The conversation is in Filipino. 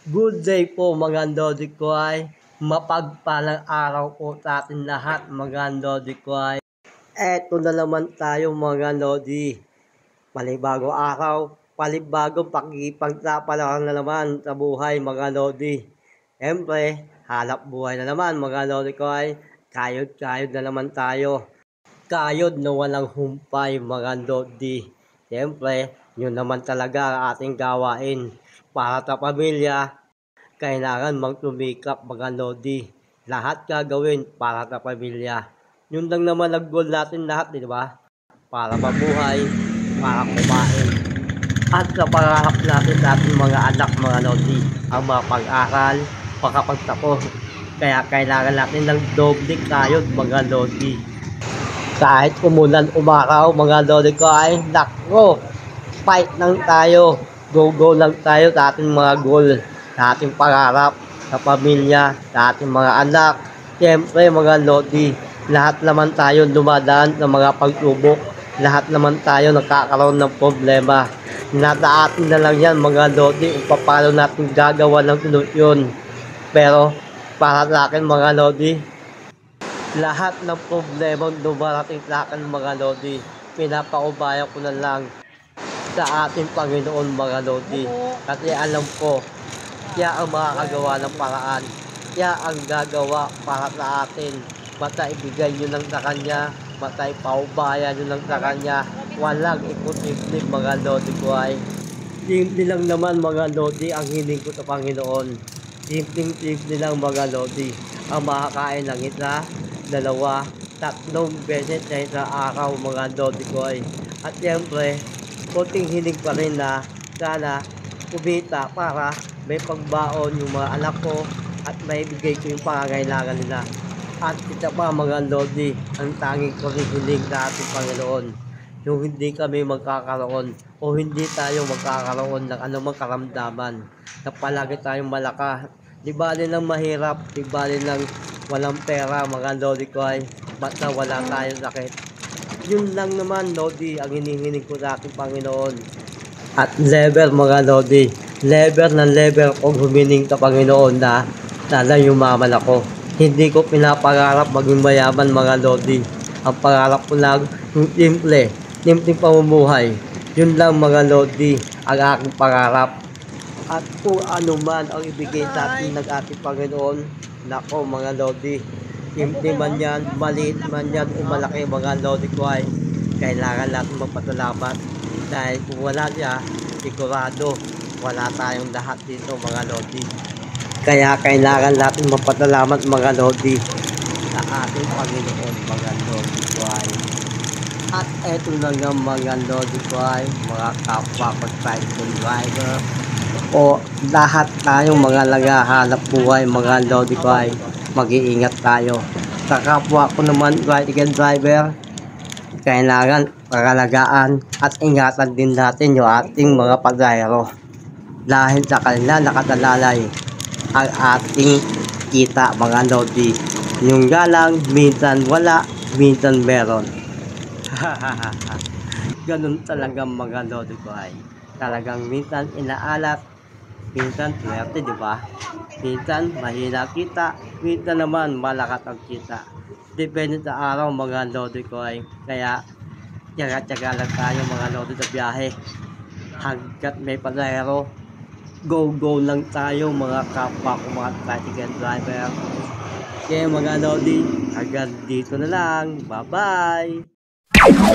Good day po mga Lodi ko ay mapagpalang araw po sa atin lahat mga Lodi ko ay. Eto na naman tayo mga Lodi. Palibagong araw, palibagong pakikipagsapalaran na naman sa buhay mga Lodi. Siyempre, hanap buhay na naman mga Lodi ko ay kayod-kayod na naman tayo. Kayod na walang humpay mga Lodi. Siyempre, yun naman talaga ang ating gawain. Para sa pamilya, kailangan magtumikap mga Lodi. Lahat gagawin para sa pamilya. Yun lang naman ang goal natin lahat, di ba? Para mabuhay, para kumain. At sa pangarap natin sa ating mga anak mga Lodi, ang mapag-aral, makapagtapos. Kaya kailangan natin ng doble kayod mga Lodi. Kahit umulan umaraw mga Lodi ko ay nakro, fight lang tayo. Go lang tayo sa ating mga goal, sa ating pangarap, sa pamilya, sa ating mga anak. Siyempre mga Lodi, lahat naman tayo dumadaan sa mga pagsubok. Lahat naman tayo nakakaroon ng problema. Nasa atin na lang yan mga Lodi kung paano natin gagawa ng solusyon. Pero para sa akin mga Lodi, lahat ng problema dumarating sa akin mga Lodi, pinapaubaya ko na lang sa ating Panginoon mga Lodi. Kasi alam ko, siya ang makakagawa ng paraan. Siya ang gagawa para sa atin. Basta ibigay nyo lang sa Kanya, basta ipaubaya nyo lang sa Kanya. Walang imposible mga Lodi ko ay. Simple lang naman mga Lodi ang hiling ko sa Panginoon. Simple lang mga Lodi. Ang makakain ng isa, dalawa, tatlong beses sa isang araw mga Lodi ko ay. At siyempre, konting hiling pa rin na sana kumita para may pagbaon yung mga anak ko at may bigay ko yung pangangailangan nila. At ito pa mga Lodi, ang tanging ko rin hiling sa ating Panginoon. Yung hindi kami magkakaroon o hindi tayo magkakaroon ng anumang karamdaman na palagi tayong malakas. Di bali lang mahirap, di bali lang walang pera mga Lodi ko ay basta wala tayong sakit. Yun lang naman Lodi ang hinihiling ko sa ating Panginoon. At level mga Lodi, level ng level kung humiling sa Panginoon na sana yumaman ako. Hindi ko pinapangarap maging mayaman mga Lodi. Ang pangarap ko lang yung simpleng pamumuhay. Yun lang mga Lodi ang aking pangarap. At kung ano man ang ibigay sa atin ng ating Panginoon, nako mga Lodi, simple man yan, maliit man yan o malaki mga Lodi ko ay kailangan natin magpasalamat. Dahil kung wala siya, sigurado wala tayong lahat dito mga Lodi. Kaya kailangan natin magpasalamat mga Lodi sa ating Panginoon mga Lodi ko ay. At eto na nga mga Lodi ko ay mga kapwa ko tricycle driver o lahat tayong mga naghahanap buhay mga Lodi ko ay mag-iingat tayo. Sa kapwa ko naman tricycle driver, kailangan pangalagaan at ingatan din natin yung ating mga pasahero. Dahil sa kanila nakasalalay ang ating kita mga Lodi. Yung galang, minsan wala, minsan meron. Ganun talaga mga Lodi ko ay. Talagang minsan inaalat, minsan swerte, di ba? Minsan mahina kita, minsan naman malakas ang kita. Depende sa araw mga Lodi ko ay. Kaya tiyaga-tiyaga lang tayo mga Lodi sa biyahe. Hanggat may pasahero, go lang tayo mga kapwa ko mga tricycle driver. Kaya mga Lodi, hanggang dito na lang. Bye-bye!